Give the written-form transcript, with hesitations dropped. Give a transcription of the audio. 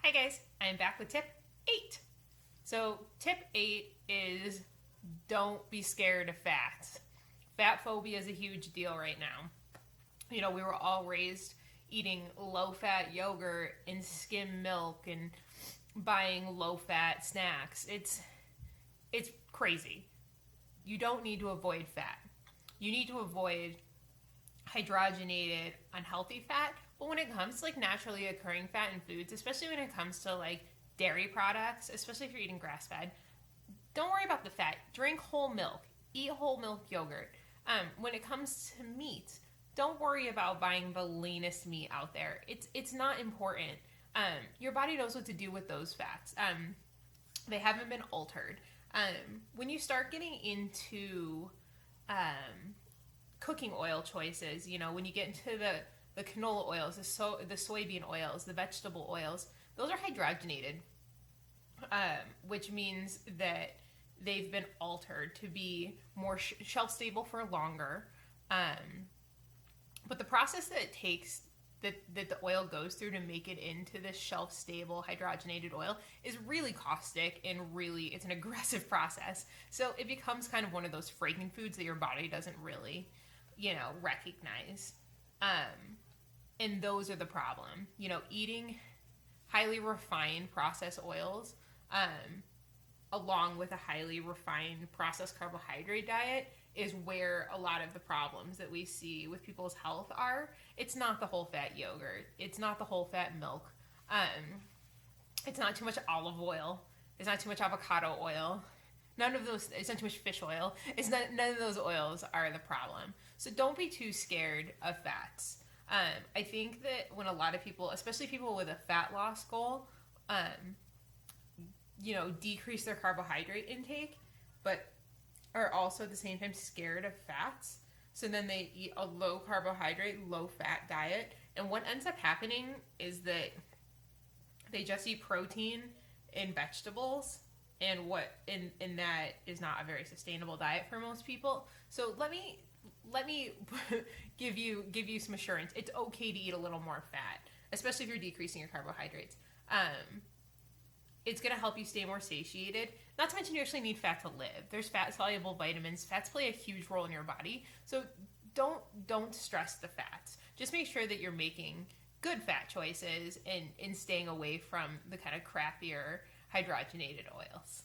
Hi guys, I'm back with tip 8. So, tip 8 is don't be scared of fats. Fat phobia is a huge deal right now. We were all raised eating low fat yogurt and skim milk and buying low fat snacks. It's crazy. You don't need to avoid fat. You need to avoid hydrogenated, unhealthy fat. But when it comes to like naturally occurring fat in foods, especially when it comes to like dairy products, especially if you're eating grass fed, don't worry about the fat. Drink whole milk. Eat whole milk yogurt. When it comes to meat, don't worry about buying the leanest meat out there. It's not important. Your body knows what to do with those fats. They haven't been altered. When you start getting into cooking oil choices, when you get into the canola oils, the soybean oils, the vegetable oils, those are hydrogenated, which means that they've been altered to be more shelf stable for longer. But the process that it takes that the oil goes through to make it into this shelf stable hydrogenated oil is really caustic and really it's an aggressive process. So it becomes kind of one of those frankenfoods that your body doesn't really, recognize. And those are the problem. Eating highly refined processed oils, along with a highly refined processed carbohydrate diet is where a lot of the problems that we see with people's health are. It's not the whole fat yogurt. It's not the whole fat milk. It's not too much olive oil. It's not too much avocado oil. None of those, it's not too much fish oil. None of those oils are the problem. So don't be too scared of fats. I think that when a lot of people, especially people with a fat loss goal, decrease their carbohydrate intake, but are also at the same time scared of fats. So then they eat a low carbohydrate, low fat diet. And what ends up happening is that they just eat protein and vegetables, and that is not a very sustainable diet for most people. So let me give you some assurance. It's okay to eat a little more fat, especially if you're decreasing your carbohydrates. It's going to help you stay more satiated. Not to mention you actually need fat to live. There's fat-soluble vitamins. Fats play a huge role in your body. So don't stress the fats. Just make sure that you're making good fat choices and staying away from the kind of crappier hydrogenated oils.